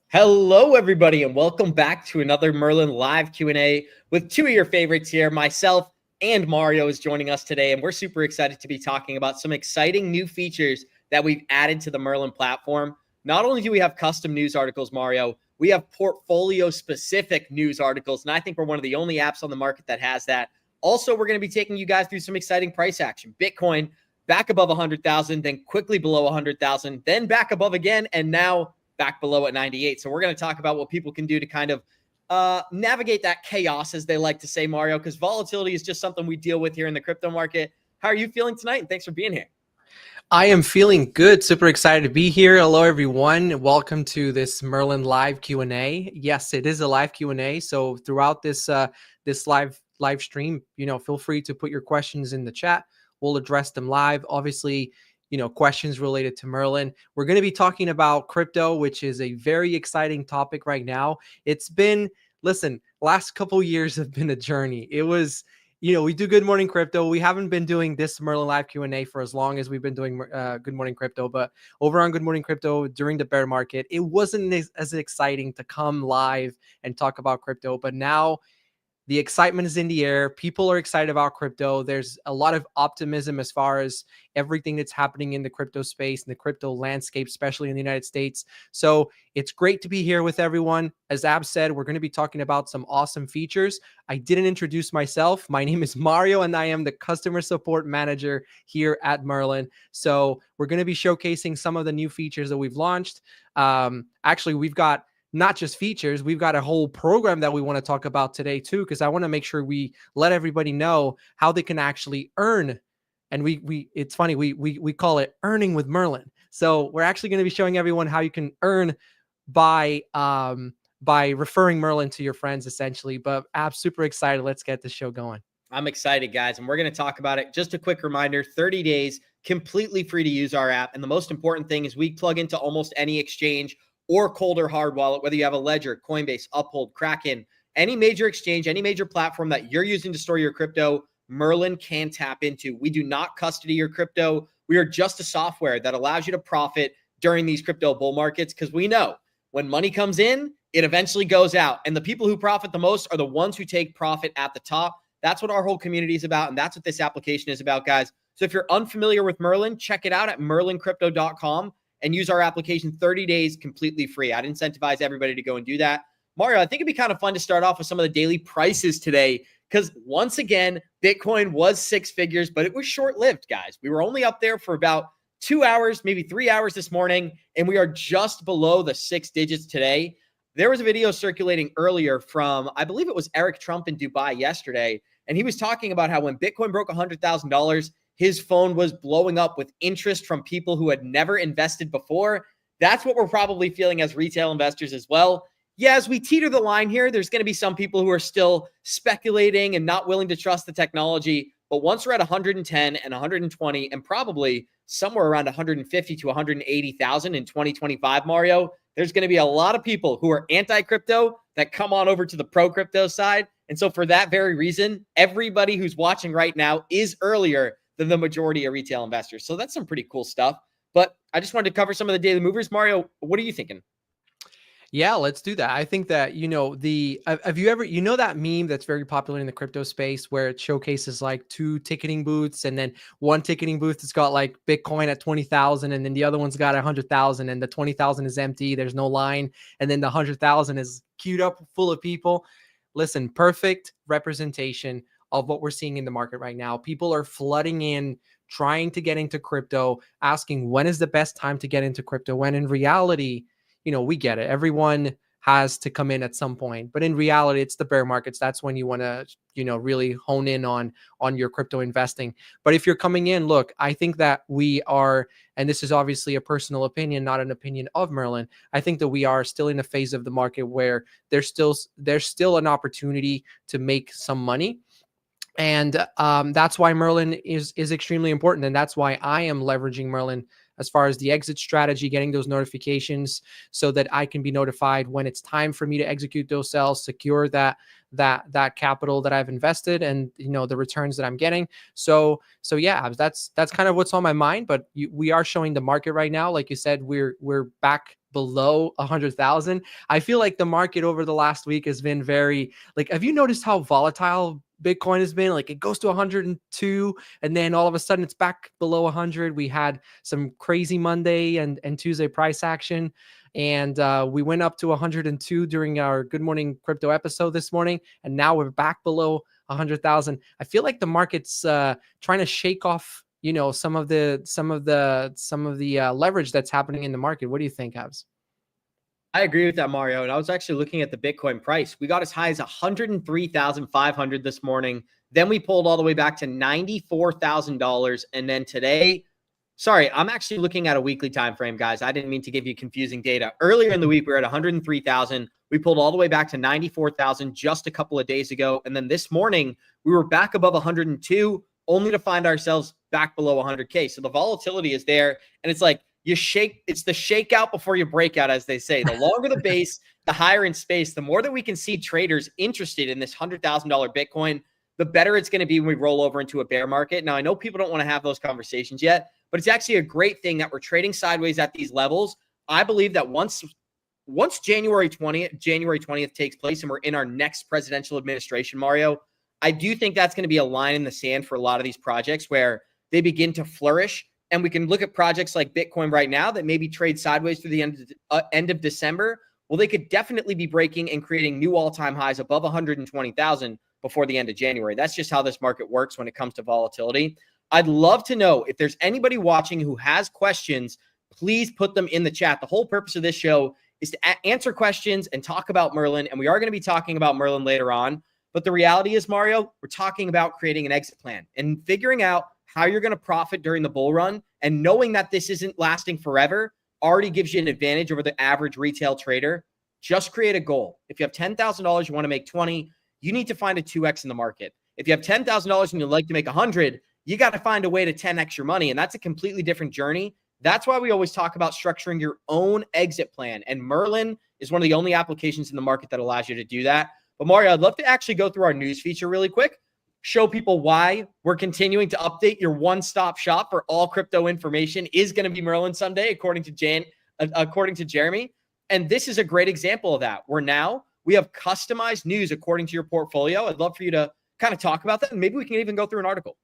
Hello, everybody, and welcome back to another Merlin live Q&A with two of your favorites here. Myself and Mario is joining us today, and we're super excited to be talking about some exciting new features that we've added to the Merlin platform. Not only do we have custom news articles, Mario, we have portfolio-specific news articles, and I think we're one of the only apps on the market that has that. Also, we're going to be taking you guys through some exciting price action. Bitcoin back above 100,000, then quickly below 100,000, then back above again, and now back below at 98. So we're going to talk about what people can do to kind of navigate that chaos, as they like to say, Mario, because volatility is just something we deal with here in the crypto market. How are you feeling tonight? And thanks for being here. I am feeling good. Super excited to be here. Hello, everyone. Welcome to this Merlin live Q&A. Yes, it is a live Q&A. So throughout this live stream, feel free to put your questions in the chat. We'll address them live. Obviously, questions related to Merlin. We're going to be talking about crypto, which is a very exciting topic right now. It's been, last couple years have been a journey. It was, we do Good Morning Crypto. We haven't been doing this Merlin live Q&A for as long as we've been doing Good Morning Crypto, but over on Good Morning Crypto during the bear market, it wasn't as exciting to come live and talk about crypto, but now the excitement is in the air. People are excited about crypto. There's a lot of optimism as far as everything that's happening in the crypto space and the crypto landscape, especially in the United States. So it's great to be here with everyone. As Ab said, we're going to be talking about some awesome features. I didn't introduce myself. My name is Mario, and I am the customer support manager here at Merlin. So we're going to be showcasing some of the new features that we've launched. Actually, we've got not just features, we've got a whole program that we want to talk about today too, because I want to make sure we let everybody know how they can actually earn. And it's funny, we call it earning with Merlin. So we're actually going to be showing everyone how you can earn by referring Merlin to your friends, essentially. But I'm super excited. Let's get the show going. I'm excited, guys, and we're going to talk about it. Just a quick reminder, 30 days, completely free to use our app. And the most important thing is we plug into almost any exchange or cold or hard wallet, whether you have a Ledger, Coinbase, Uphold, Kraken, any major exchange, any major platform that you're using to store your crypto, Merlin can tap into. We do not custody your crypto. We are just a software that allows you to profit during these crypto bull markets, because we know when money comes in, it eventually goes out. And the people who profit the most are the ones who take profit at the top. That's what our whole community is about, and that's what this application is about, guys. So if you're unfamiliar with Merlin, check it out at merlincrypto.com. and use our application 30 days completely free. I'd incentivize everybody to go and do that. Mario, I think it'd be kind of fun to start off with some of the daily prices today, because once again, Bitcoin was six figures, but it was short-lived, guys. We were only up there for about 2 hours, maybe 3 hours this morning, and we are just below the six digits today. There was a video circulating earlier from, I believe it was Eric Trump in Dubai yesterday, and he was talking about how when Bitcoin broke $100,000, his phone was blowing up with interest from people who had never invested before. That's what we're probably feeling as retail investors as well. Yeah, as we teeter the line here, there's going to be some people who are still speculating and not willing to trust the technology. But once we're at 110 and 120 and probably somewhere around 150 to 180,000 in 2025, Mario, there's going to be a lot of people who are anti-crypto that come on over to the pro-crypto side. And so for that very reason, everybody who's watching right now is earlier than the majority of retail investors. So that's some pretty cool stuff. But I just wanted to cover some of the daily movers. Mario, what are you thinking? Yeah, let's do that. I think that, have you ever, that meme that's very popular in the crypto space where it showcases like two ticketing booths, and then one ticketing booth has got like Bitcoin at 20,000, and then the other one's got 100,000, and the 20,000 is empty. There's no line. And then the 100,000 is queued up full of people. Listen, perfect representation of what we're seeing in the market right now. People are flooding in, trying to get into crypto, asking when is the best time to get into crypto, when in reality, we get it. Everyone has to come in at some point, but in reality, it's the bear markets. That's when you want to, really hone in on your crypto investing. But if you're coming in, look, I think that we are, and this is obviously a personal opinion, not an opinion of Merlin. I think that we are still in a phase of the market where there's still an opportunity to make some money. And that's why Merlin is extremely important. And that's why I am leveraging Merlin as far as the exit strategy, getting those notifications so that I can be notified when it's time for me to execute those sales, secure that capital that I've invested, and the returns that I'm getting. So yeah, that's kind of what's on my mind. But we are showing the market right now, like you said, we're back below 100,000. I feel like the market over the last week has been very, like, have you noticed how volatile Bitcoin has been? Like, it goes to 102 and then all of a sudden it's back below 100. We had some crazy Monday and Tuesday price action, and we went up to 102 during our Good Morning Crypto episode this morning, and now we're back below 100,000. I feel like the market's trying to shake off some of the leverage that's happening in the market. What do you think, Abs? I agree with that, Mario. And I was actually looking at the Bitcoin price. We got as high as 103,500 this morning. Then we pulled all the way back to $94,000. And then today, sorry, I'm actually looking at a weekly time frame, guys. I didn't mean to give you confusing data. Earlier in the week, we were at 103,000. We pulled all the way back to 94,000 just a couple of days ago. And then this morning, we were back above 102, only to find ourselves back below 100K. So the volatility is there. And it's like, it's the shakeout before you break out, as they say. The longer the base, the higher in space, the more that we can see traders interested in this $100,000 Bitcoin, the better it's going to be when we roll over into a bear market. Now, I know people don't want to have those conversations yet, but it's actually a great thing that we're trading sideways at these levels. I believe that once January 20th takes place and we're in our next presidential administration, Mario, I do think that's going to be a line in the sand for a lot of these projects where they begin to flourish. And we can look at projects like Bitcoin right now that maybe trade sideways through the end of December. Well, they could definitely be breaking and creating new all-time highs above 120,000 before the end of January. That's just how this market works when it comes to volatility. I'd love to know if there's anybody watching who has questions, please put them in the chat. The whole purpose of this show is to answer questions and talk about Merlin. And we are going to be talking about Merlin later on. But the reality is, Mario, we're talking about creating an exit plan and figuring out how you're going to profit during the bull run, and knowing that this isn't lasting forever already gives you an advantage over the average retail trader. Just create a goal. If you have $10,000, you want to make 20, you need to find a 2x in the market. If you have $10,000 and you'd like to make 100, you got to find a way to 10x your money. And that's a completely different journey. That's why we always talk about structuring your own exit plan. And Merlin is one of the only applications in the market that allows you to do that. But Mario, I'd love to actually go through our news feature really quick. Show people why we're continuing to update your one-stop shop for all crypto information is going to be Merlin someday, according to Jeremy. And this is a great example of that, where now we have customized news according to your portfolio. I'd love for you to kind of talk about that, and maybe we can even go through an article.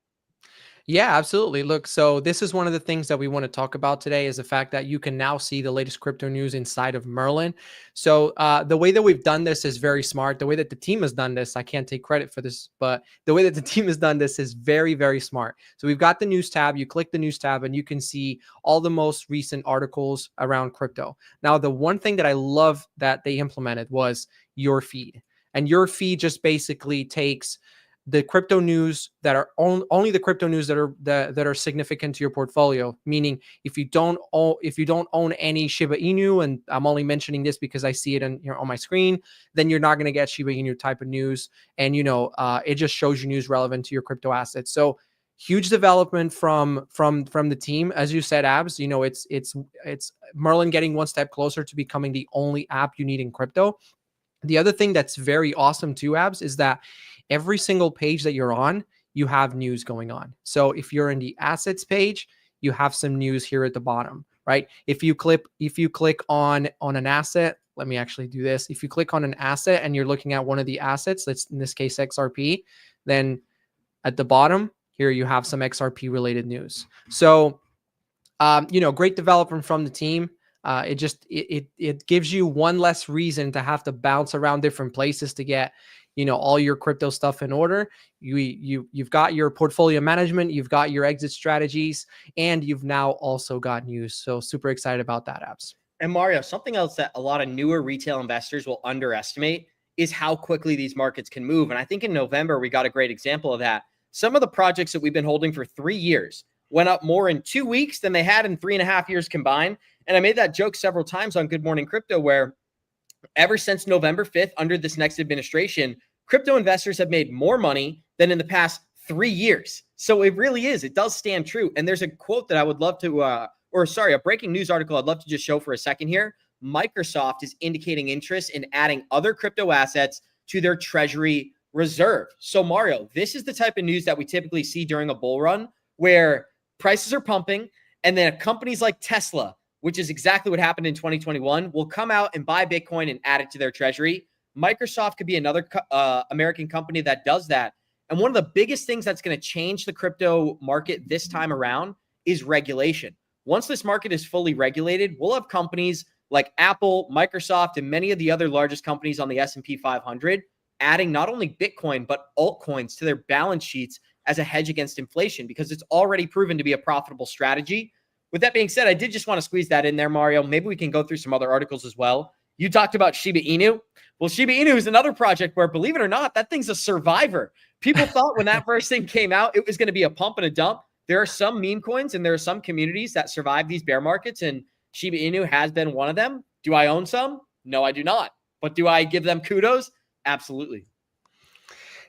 Yeah, absolutely. Look, so this is one of the things that we want to talk about today, is the fact that you can now see the latest crypto news inside of Merlin. So the way that we've done this is very smart. The way that the team has done this, I can't take credit for this, but the way that the team has done this is very, very smart. So we've got the news tab. You click the news tab and you can see all the most recent articles around crypto. Now, the one thing that I love that they implemented was your feed. And your feed just basically takes the crypto news that are only the crypto news that are significant to your portfolio. Meaning, if you don't own any Shiba Inu, and I'm only mentioning this because I see it on my screen, then you're not going to get Shiba Inu type of news, and it just shows you news relevant to your crypto assets. So huge development from the team, as you said, Abs. It's Merlin getting one step closer to becoming the only app you need in crypto. The other thing that's very awesome too, Abs, is that every single page that you're on, you have news going on. So if you're in the assets page, you have some news here at the bottom, right? If you click on an asset, let me actually do this. If you click on an asset and you're looking at one of the assets, that's in this case XRP, then at the bottom here you have some XRP related news. So great development from the team. It gives you one less reason to have to bounce around different places to get all your crypto stuff in order. You've got your portfolio management, you've got your exit strategies, and you've now also got news. So super excited about that, Abs. And Mario, something else that a lot of newer retail investors will underestimate is how quickly these markets can move. And I think in November, we got a great example of that. Some of the projects that we've been holding for 3 years went up more in 2 weeks than they had in 3.5 years combined. And I made that joke several times on Good Morning Crypto, where ever since November 5th, under this next administration, crypto investors have made more money than in the past 3 years. So it really is. It does stand true. And there's a quote that I would love to a breaking news article I'd love to just show for a second here. Microsoft is indicating interest in adding other crypto assets to their treasury reserve. So Mario, this is the type of news that we typically see during a bull run where prices are pumping, and then companies like Tesla, which is exactly what happened in 2021, will come out and buy Bitcoin and add it to their treasury. Microsoft could be another American company that does that. And one of the biggest things that's going to change the crypto market this time around is regulation. Once this market is fully regulated, we'll have companies like Apple, Microsoft, and many of the other largest companies on the S&P 500 adding not only Bitcoin, but altcoins to their balance sheets as a hedge against inflation, because it's already proven to be a profitable strategy. With that being said, I did just want to squeeze that in there, Mario. Maybe we can go through some other articles as well. You talked about Shiba Inu. Well, Shiba Inu is another project where, believe it or not, that thing's a survivor. People thought when that first thing came out, it was going to be a pump and a dump. There are some meme coins and there are some communities that survive these bear markets, and Shiba Inu has been one of them. Do I own some? No, I do not. But do I give them kudos? Absolutely.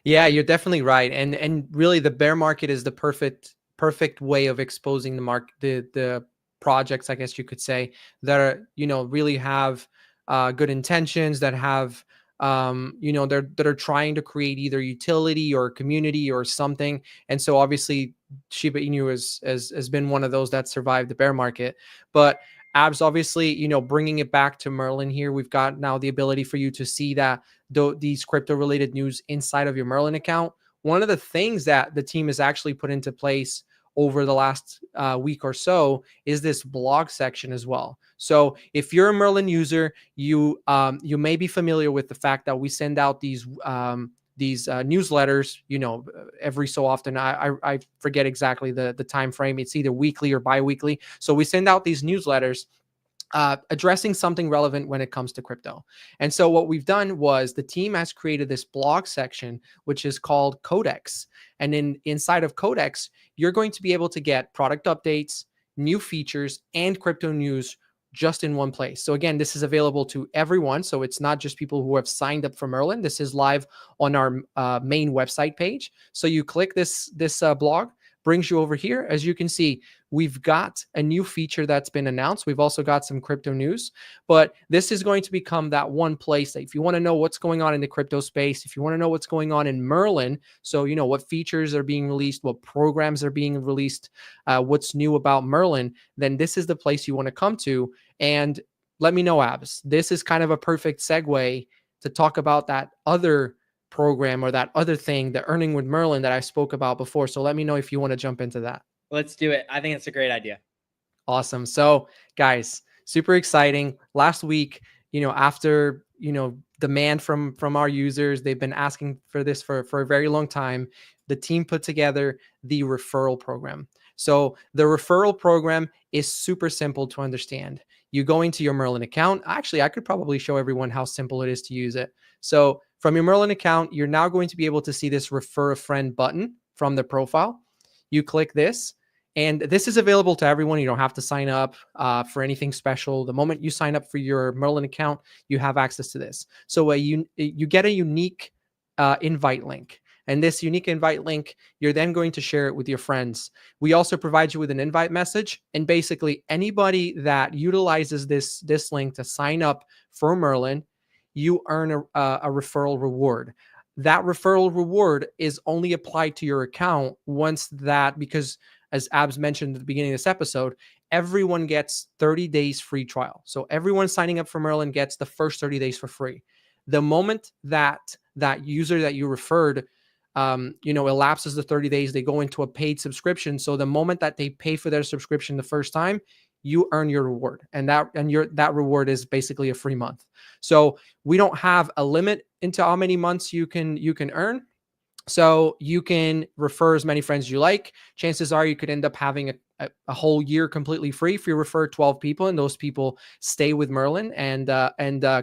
Yeah, you're definitely right. And really the bear market is the perfect way of exposing the market, the projects, I guess you could say, that are, really have good intentions, that have that are trying to create either utility or community or something. And so obviously Shiba Inu has been one of those that survived the bear market. But Abs, obviously, bringing it back to Merlin here, we've got now the ability for you to see that these crypto related news inside of your Merlin account. One of the things that the team has actually put into place over the last week or so is this blog section as well. So if you're a Merlin user, you may be familiar with the fact that we send out these newsletters, every so often. I forget exactly the time frame. It's either weekly or bi-weekly. So we send out these newsletters addressing something relevant when it comes to crypto. And so what we've done was the team has created this blog section, which is called Codex. And inside of Codex, you're going to be able to get product updates, new features, and crypto news just in one place. So again, this is available to everyone. So it's not just people who have signed up for Merlin. This is live on our main website page. So you click this blog, brings you over here. As you can see, we've got a new feature that's been announced. We've also got some crypto news, but this is going to become that one place that if you want to know what's going on in the crypto space, if you want to know what's going on in Merlin, so what features are being released, what programs are being released, what's new about Merlin, then this is the place you want to come to. And let me know, Abs, this is kind of a perfect segue to talk about that other program or that other thing, the Earning with Merlin that I spoke about before. So let me know if you want to jump into that. Let's do it. I think it's a great idea. Awesome. So guys, super exciting. Last week, after, demand from our users, they've been asking for this for a very long time. The team put together the referral program. So the referral program is super simple to understand. You go into your Merlin account. Actually, I could probably show everyone how simple it is to use it. So from your Merlin account, you're now going to be able to see this refer a friend button from the profile. You click this, and this is available to everyone. You don't have to sign up for anything special. The moment you sign up for your Merlin account, you have access to this. So you get a unique invite link. And this unique invite link, you're then going to share it with your friends. We also provide you with an invite message. And basically anybody that utilizes this link to sign up for Merlin, you earn a referral reward. That referral reward is only applied to your account once because as Abs mentioned at the beginning of this episode, everyone gets 30 days free trial. So everyone signing up for Merlin gets the first 30 days for free. The moment that user that you referred elapses the 30 days, they go into a paid subscription. So the moment that they pay for their subscription the first time, you earn your reward, and that reward is basically a free month. So we don't have a limit into how many months you can earn. So you can refer as many friends as you like. Chances are you could end up having a whole year completely free if you refer 12 people, and those people stay with Merlin and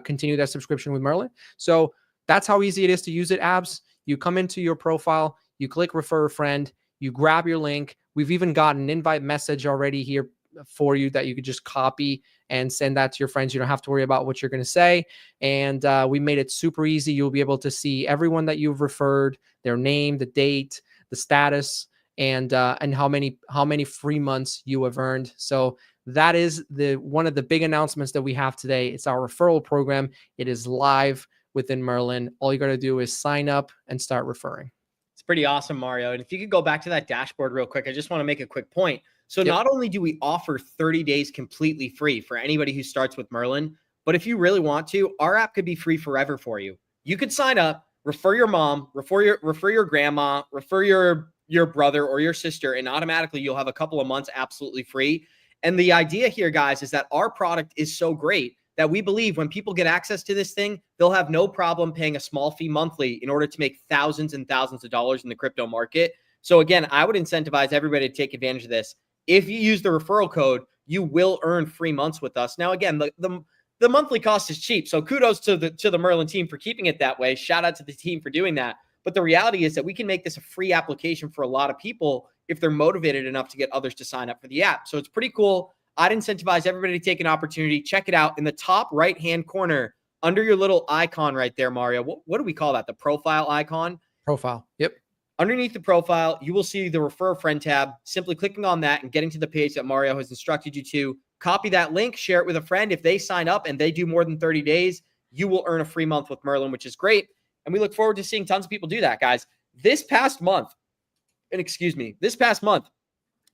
continue their subscription with Merlin. So that's how easy it is to use it, Abs. You come into your profile, you click refer a friend, you grab your link. We've even got an invite message already here for you that you could just copy and send that to your friends. You don't have to worry about what you're going to say. And we made it super easy. You'll be able to see everyone that you've referred, their name, the date, the status, and how many free months you have earned. So that is one of the big announcements that we have today. It's our referral program. It is live within Merlin. All you got to do is sign up and start referring. It's pretty awesome, Mario. And if you could go back to that dashboard real quick, I just want to make a quick point. So not only do we offer 30 days completely free for anybody who starts with Merlin, but if you really want to, our app could be free forever for you. You could sign up, refer your mom, refer your grandma, refer your brother or your sister, and automatically you'll have a couple of months absolutely free. And the idea here, guys, is that our product is so great that we believe when people get access to this thing, they'll have no problem paying a small fee monthly in order to make thousands and thousands of dollars in the crypto market. So again, I would incentivize everybody to take advantage of this. If you use the referral code, you will earn free months with us. Now, again, the monthly cost is cheap. So kudos to the Merlin team for keeping it that way. Shout out to the team for doing that. But the reality is that we can make this a free application for a lot of people if they're motivated enough to get others to sign up for the app. So it's pretty cool. I'd incentivize everybody to take an opportunity. Check it out in the top right-hand corner under your little icon right there, Mario. What do we call that? The profile icon? Profile. Yep. Underneath the profile, you will see the Refer a Friend tab. Simply clicking on that and getting to the page that Mario has instructed you to, copy that link, share it with a friend. If they sign up and they do more than 30 days, you will earn a free month with Merlin, which is great. And we look forward to seeing tons of people do that, guys. This past month,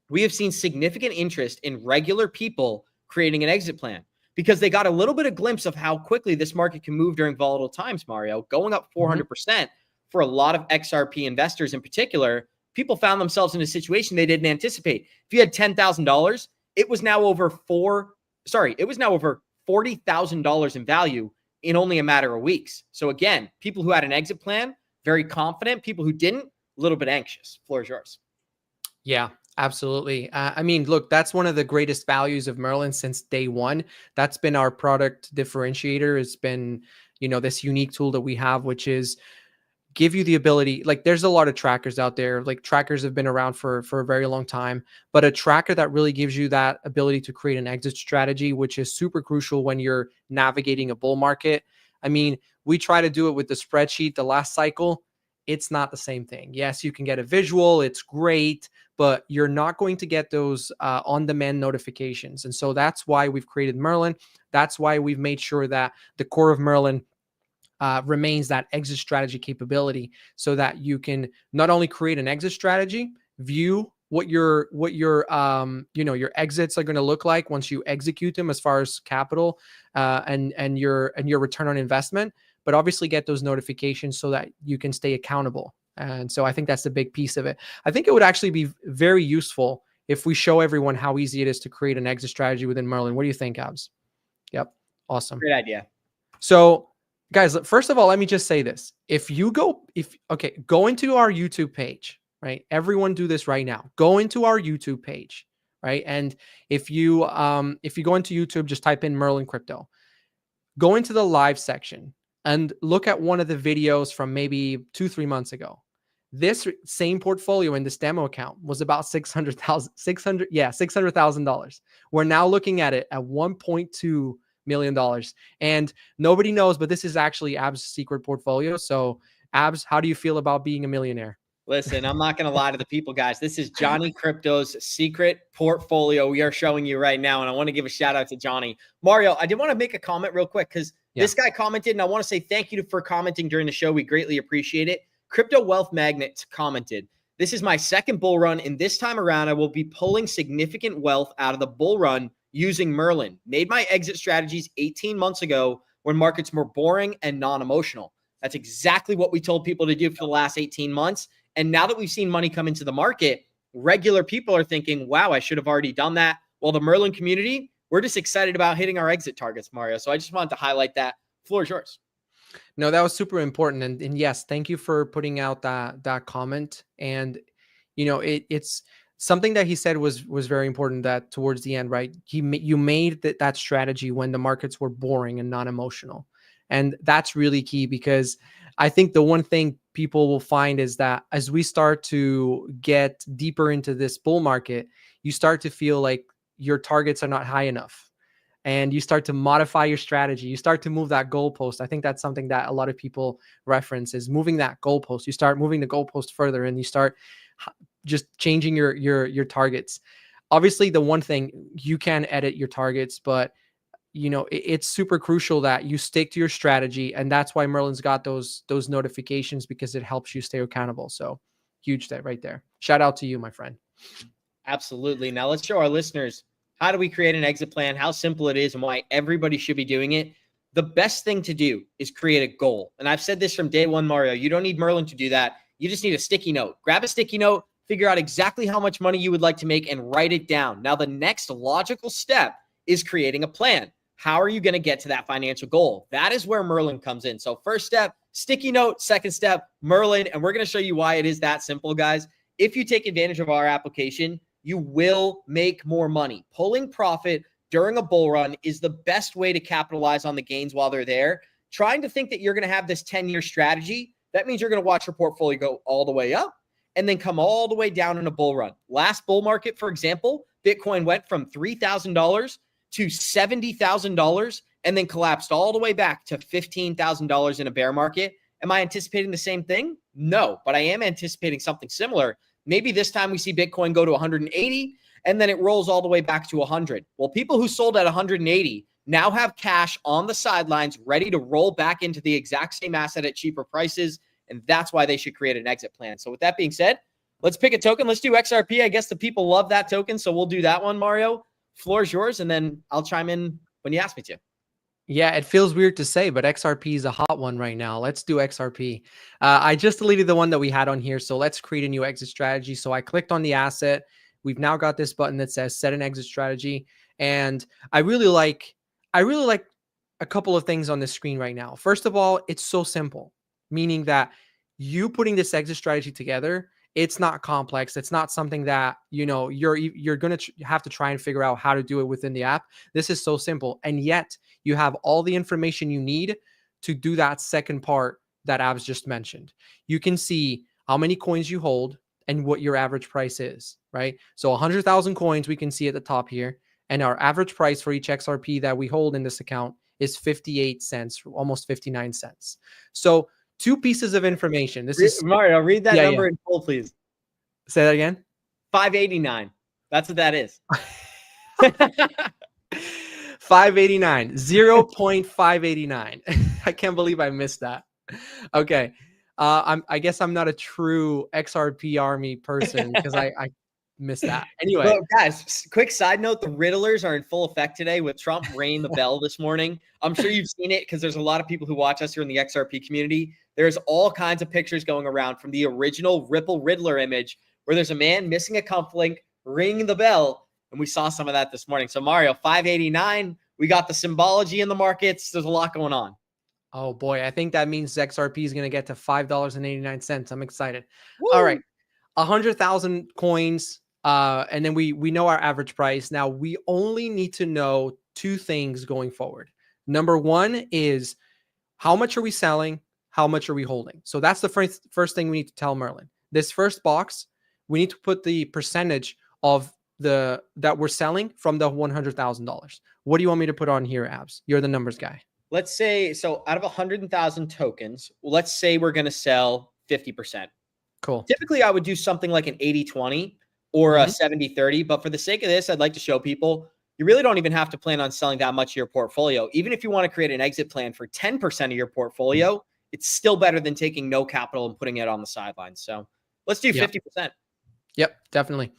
we have seen significant interest in regular people creating an exit plan because they got a little bit of glimpse of how quickly this market can move during volatile times, Mario. Going up 400% for a lot of XRP investors in particular, people found themselves in a situation they didn't anticipate. If you had $10,000, it was now over $40,000 in value in only a matter of weeks. So again, people who had an exit plan, very confident. People who didn't, a little bit anxious. Floor is yours. Yeah, absolutely. I mean, look, that's one of the greatest values of Merlin since day one. That's been our product differentiator. It's been, this unique tool that we have, which is give you the ability, like there's a lot of trackers out there, like trackers have been around for a very long time, but a tracker that really gives you that ability to create an exit strategy, which is super crucial when you're navigating a bull market. I mean, we try to do it with the spreadsheet, the last cycle. It's not the same thing. Yes, you can get a visual. It's great, but you're not going to get those on-demand notifications. And so that's why we've created Merlin. That's why we've made sure that the core of Merlin remains that exit strategy capability so that you can not only create an exit strategy, view what your exits are going to look like once you execute them as far as capital and your return on investment, but obviously get those notifications so that you can stay accountable. And so I think that's the big piece of it. I think it would actually be very useful if we show everyone how easy it is to create an exit strategy within Merlin. What do you think, Abs? Yep. Awesome. Great idea. So guys, first of all, let me just say this. Go into our YouTube page, right? Everyone do this right now. Go into our YouTube page, right? And if you go into YouTube, just type in Merlin Crypto. Go into the live section and look at one of the videos from maybe 2-3 months ago. This same portfolio in this demo account was about $600,000. We're now looking at it at $1.2 million. And nobody knows, but this is actually Ab's secret portfolio. So Abs, how do you feel about being a millionaire? Listen, I'm not going to lie to the people, guys. This is Johnny Crypto's secret portfolio we are showing you right now. And I want to give a shout out to Johnny. Mario, I did want to make a comment real quick because this guy commented, and I want to say thank you for commenting during the show. We greatly appreciate it. Crypto Wealth Magnet commented, "This is my second bull run, and this time around, I will be pulling significant wealth out of the bull run using Merlin. Made my exit strategies 18 months ago when markets were boring and non-emotional." That's exactly what we told people to do for the last 18 months. And now that we've seen money come into the market, regular people are thinking, wow, I should have already done that. Well, the Merlin community, we're just excited about hitting our exit targets, Mario. So I just wanted to highlight that. Floor is yours. No, that was super important. And yes, thank you for putting out that comment. And, it's something that he said was very important, that towards the end, right? You made that strategy when the markets were boring and non-emotional. And that's really key, because I think the one thing people will find is that as we start to get deeper into this bull market, you start to feel like your targets are not high enough, and you start to modify your strategy. You start to move that goalpost. I think that's something that a lot of people reference, is moving that goalpost. You start moving the goalpost further, and you start just changing your targets. Obviously, the one thing, you can edit your targets, but it's super crucial that you stick to your strategy, and that's why Merlin's got those notifications, because it helps you stay accountable. So huge that right there. Shout out to you, my friend. Absolutely. Now let's show our listeners, how do we create an exit plan, how simple it is, and why everybody should be doing it. The best thing to do is create a goal. And I've said this from day one, Mario. You don't need Merlin to do that. You just need a sticky note. Grab a sticky note, figure out exactly how much money you would like to make, and write it down. Now, the next logical step is creating a plan. How are you going to get to that financial goal? That is where Merlin comes in. So first step, sticky note. Second step, Merlin. And we're going to show you why it is that simple, guys. If you take advantage of our application, you will make more money. Pulling profit during a bull run is the best way to capitalize on the gains while they're there. Trying to think that you're going to have this 10-year strategy, that means you're going to watch your portfolio go all the way up and then come all the way down in a bull run. Last bull market, for example, Bitcoin went from $3,000 to $70,000 and then collapsed all the way back to $15,000 in a bear market. Am I anticipating the same thing? No, but I am anticipating something similar. Maybe this time we see Bitcoin go to 180 and then it rolls all the way back to 100. Well, people who sold at 180 now have cash on the sidelines ready to roll back into the exact same asset at cheaper prices. And that's why they should create an exit plan. So with that being said, let's pick a token. Let's do XRP. I guess the people love that token. So we'll do that one, Mario. Floor is yours. And then I'll chime in when you ask me to. Yeah, it feels weird to say, but XRP is a hot one right now. Let's do XRP. I just deleted the one that we had on here. So let's create a new exit strategy. So I clicked on the asset. We've now got this button that says set an exit strategy. And I really like a couple of things on the screen right now. First of all, it's so simple, meaning that you putting this exit strategy together, it's not complex. It's not something that, you're going to have to try and figure out how to do it within the app. This is so simple. And yet you have all the information you need to do that second part that Abs just mentioned. You can see how many coins you hold and what your average price is, right? So 100,000 coins, we can see at the top here. And our average price for each XRP that we hold in this account is 58 cents, almost 59 cents. So 2 pieces of information. This is Mario, read that number in full, please. Say that again. 589. That's what that is. 589, 0.589. I can't believe I missed that. Okay. I guess I'm not a true XRP army person because I missed that. Anyway. Well, guys, quick side note, the Riddlers are in full effect today with Trump ringing the bell this morning. I'm sure you've seen it because there's a lot of people who watch us here in the XRP community. There's all kinds of pictures going around from the original Ripple Riddler image where there's a man missing a cufflink, ringing the bell, and we saw some of that this morning. So Mario, 589, we got the symbology in the markets. There's a lot going on. Oh boy, I think that means XRP is going to get to $5.89. I'm excited. Woo! All right, 100,000 coins, and then we know our average price. Now we only need to know 2 things going forward. Number 1 is how much are we selling? How much are we holding? So that's the first thing we need to tell Merlin. This first box, we need to put the percentage of that we're selling from the $100,000. What do you want me to put on here, Abs? You're the numbers guy. Let's say, so out of 100,000 tokens, let's say we're going to sell 50%. Cool. Typically, I would do something like an 80-20 or a 70-30. But for the sake of this, I'd like to show people you really don't even have to plan on selling that much of your portfolio. Even if you want to create an exit plan for 10% of your portfolio, it's still better than taking no capital and putting it on the sidelines. So let's do 50%. Yep, definitely.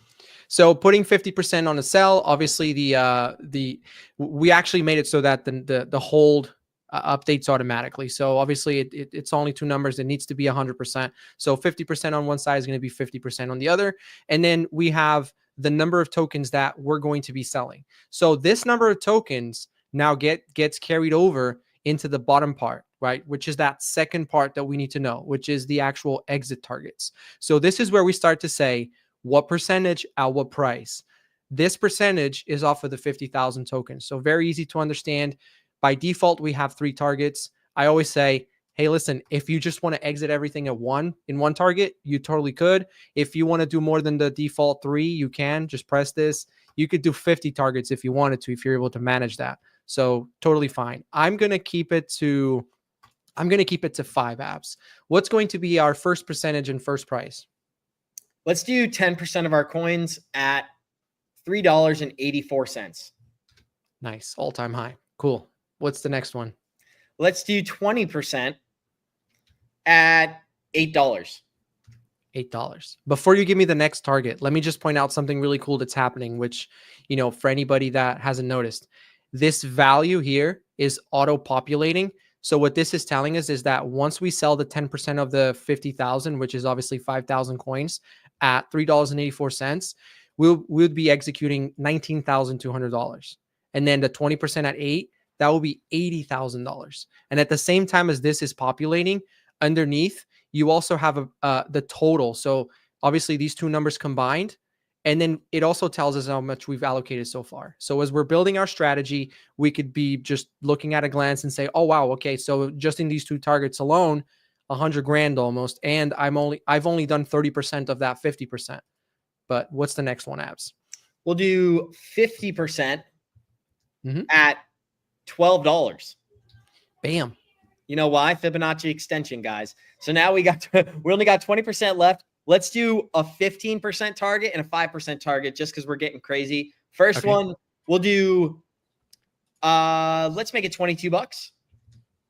So putting 50% on the sell, obviously we actually made it so that the hold updates automatically. So obviously it's only 2 numbers. It needs to be 100%. So 50% on one side is going to be 50% on the other. And then we have the number of tokens that we're going to be selling. So this number of tokens now gets carried over into the bottom part, right? Which is that second part that we need to know, which is the actual exit targets. So this is where we start to say what percentage at what price. This percentage is off of the 50,000 tokens. So very easy to understand. By default, we have 3 targets. I always say, hey, listen, if you just want to exit everything in one target, you totally could. If you want to do more than the default 3, you can just press this. You could do 50 targets if you wanted to, if you're able to manage that. So totally fine. I'm going to keep it to 5 apps. What's going to be our first percentage and first price? Let's do 10% of our coins at $3.84. Nice. All-time high. Cool. What's the next one? Let's do 20% at $8. $8. Before you give me the next target, let me just point out something really cool that's happening, which, for anybody that hasn't noticed, this value here is auto-populating. So what this is telling us is that once we sell the 10% of the 50,000, which is obviously 5,000 coins at $3.84, we'll be executing $19,200. And then the 20% at 8, that will be $80,000. And at the same time as this is populating, underneath, you also have the total. So obviously these two numbers combined, and then it also tells us how much we've allocated so far. So as we're building our strategy, we could be just looking at a glance and say, oh, wow, okay, so just in these two targets alone, 100 grand almost. And I've only done 30% of that 50%. But what's the next one, Abs? We'll do 50% at $12. Bam. You know why? Fibonacci extension, guys. So now we only got 20% left. Let's do a 15% target and a 5% target just because we're getting crazy. First one, we'll do, let's make it $22.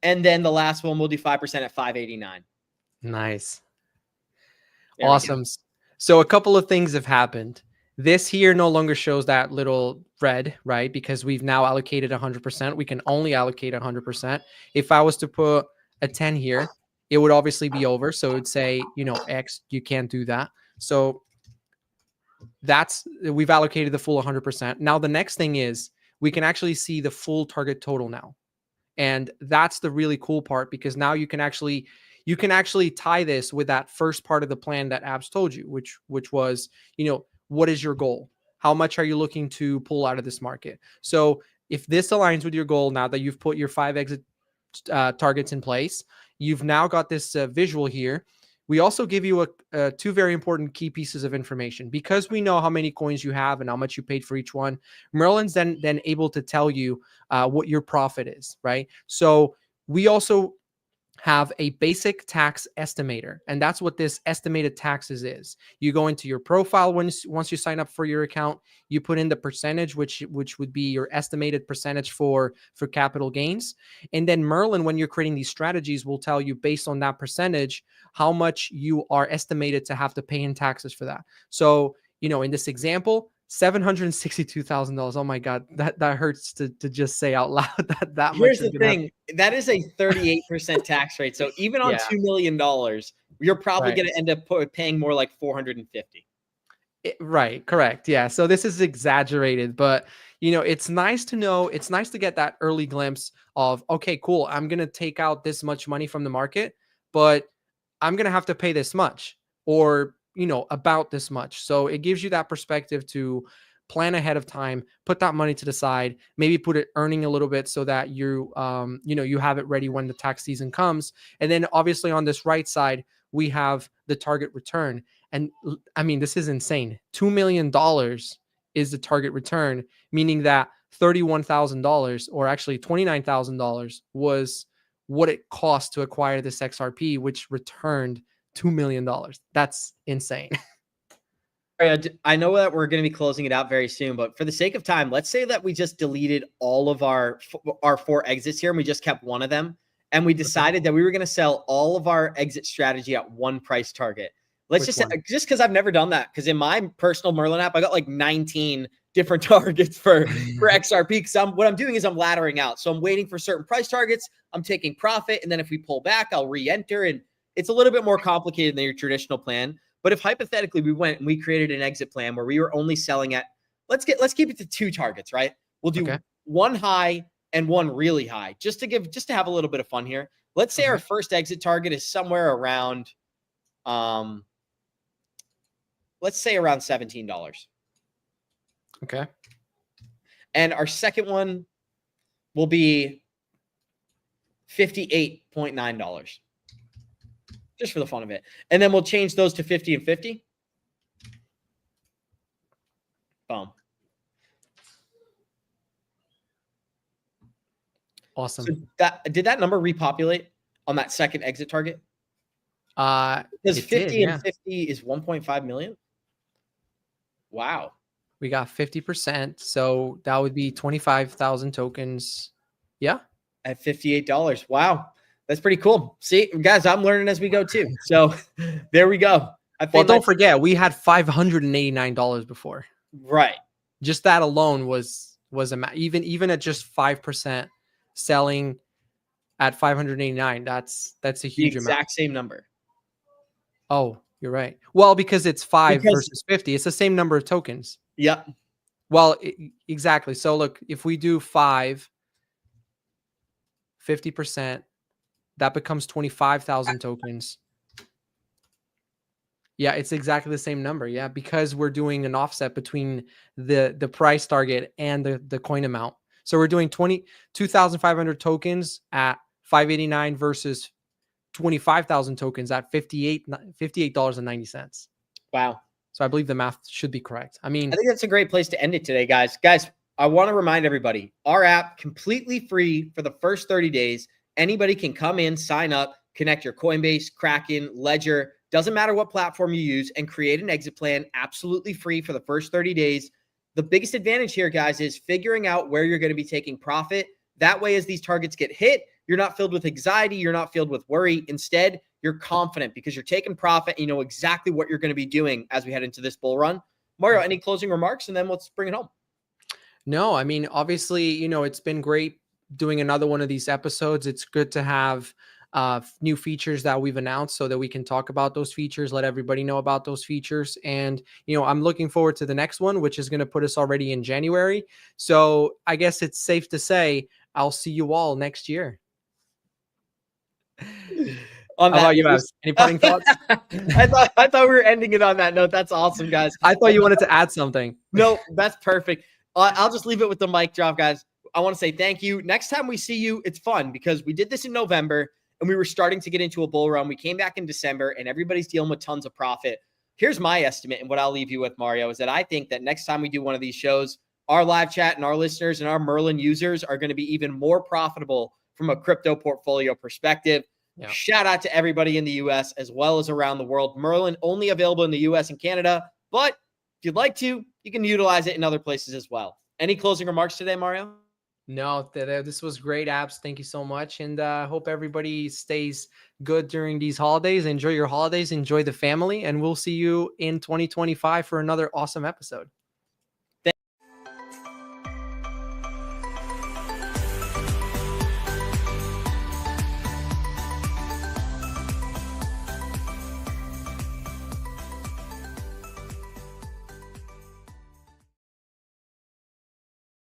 And then the last one, we'll do 5% at $5.89. Nice. There awesome. So a couple of things have happened. This here no longer shows that little red, right? Because we've now allocated 100%. We can only allocate 100%. If I was to put a 10 here, it would obviously be over. So it would say, X, you can't do that. So we've allocated the full 100%. Now, the next thing is we can actually see the full target total now. And that's the really cool part, because now you can actually tie this with that first part of the plan that Abs told you, which was, what is your goal? How much are you looking to pull out of this market? So if this aligns with your goal, now that you've put your 5 exit targets in place, you've now got this visual here. We also give you two very important key pieces of information. Because we know how many coins you have and how much you paid for each one, Merlin's then able to tell you what your profit is, right? So we also have a basic tax estimator, and that's what this estimated taxes is. You go into your profile once you sign up for your account, you put in the percentage, which would be your estimated percentage for capital gains, and then Merlin, when you're creating these strategies, will tell you based on that percentage how much you are estimated to have to pay in taxes for that. So in this example, $762,000. Oh my God, that hurts to just say out loud that Here's much. the thing. That is a 38% tax rate. So even on $2 million, you're probably going to end up paying more like $450,000. Right. Correct. Yeah. So this is exaggerated, but it's nice to know. It's nice to get that early glimpse of, okay, cool, I'm going to take out this much money from the market, but I'm going to have to pay this much, or about this much. So it gives you that perspective to plan ahead of time, put that money to the side, maybe put it earning a little bit so that you have it ready when the tax season comes. And then obviously on this right side, we have the target return. And I mean, this is insane. $2 million is the target return, meaning that $31,000, or actually $29,000, was what it cost to acquire this XRP, which returned $2 million. That's insane. I know that we're going to be closing it out very soon, but for the sake of time, let's say that we just deleted all of our 4 exits here and we just kept one of them, and we decided that we were going to sell all of our exit strategy at one price target. Let's just because I've never done that, because in my personal Merlin app, I got like 19 different targets for XRP, because what I'm doing is I'm laddering out. So I'm waiting for certain price targets. I'm taking profit. And then if we pull back, I'll re-enter. And it's a little bit more complicated than your traditional plan. But if hypothetically we went and we created an exit plan where we were only selling at, let's keep it to 2 targets, right? We'll do one high and one really high, just to have a little bit of fun here. Let's say our first exit target is somewhere around, let's say around $17. Okay. And our second one will be $58.9. Just for the fun of it. And then we'll change those to 50 and 50. Boom. Awesome. So did that number repopulate on that second exit target? Because It did, 50 and yeah. 50 is 1.5 million. Wow. We got 50%, so that would be 25,000 tokens. Yeah. At $58. Wow. That's pretty cool. See, guys, I'm learning as we go too. So there we go. I Well, think don't forget, we had $589 before. right. Just that alone was even at just 5% selling at 589. That's a The huge amount. exact same number. Oh, you're right. Well, because it's 5 Because versus 50, it's the same number of tokens. yep. Well, exactly. So look, if we do 5, 50%, that becomes 25,000 tokens. Yeah, it's exactly the same number. Yeah, because we're doing an offset between the price target and the coin amount. So we're doing 22,500 tokens at 589 versus 25,000 tokens at $58.90. Wow. So I believe the math should be correct. I mean, I think that's a great place to end it today, guys. Guys, I want to remind everybody, our app completely free for the first 30 days. Anybody can come in, sign up, connect your Coinbase, Kraken, Ledger, doesn't matter what platform you use, and create an exit plan absolutely free for the first 30 days. The biggest advantage here, guys, is figuring out where you're going to be taking profit. That way, as these targets get hit, you're not filled with anxiety. You're not filled with worry. Instead, you're confident because you're taking profit. And you know exactly what you're going to be doing as we head into this bull run. Mario, any closing remarks? And then let's bring it home. no, I mean, obviously, it's been great doing another one of these episodes. It's good to have new features that we've announced so that we can talk about those features, let everybody know about those features. And, I'm looking forward to the next one, which is going to put us already in January. So I guess it's safe to say I'll see you all next year. On How that about you, note, Abs? Any parting thoughts? I thought we were ending it on that note. That's awesome, guys. I thought you wanted to add something. No, that's perfect. I'll just leave it with the mic drop, guys. I want to say thank you. Next time we see you, it's fun because we did this in November and we were starting to get into a bull run. We came back in December and everybody's dealing with tons of profit. Here's my estimate, and what I'll leave you with, Mario, is that I think that next time we do one of these shows, our live chat and our listeners and our Merlin users are going to be even more profitable from a crypto portfolio perspective. Yeah. Shout out to everybody in the US as well as around the world. Merlin only available in the US and Canada, but if you'd like to, you can utilize it in other places as well. Any closing remarks today, Mario? No, this was great, Abs. Thank you so much. And I hope everybody stays good during these holidays. Enjoy your holidays. Enjoy the family. And we'll see you in 2025 for another awesome episode.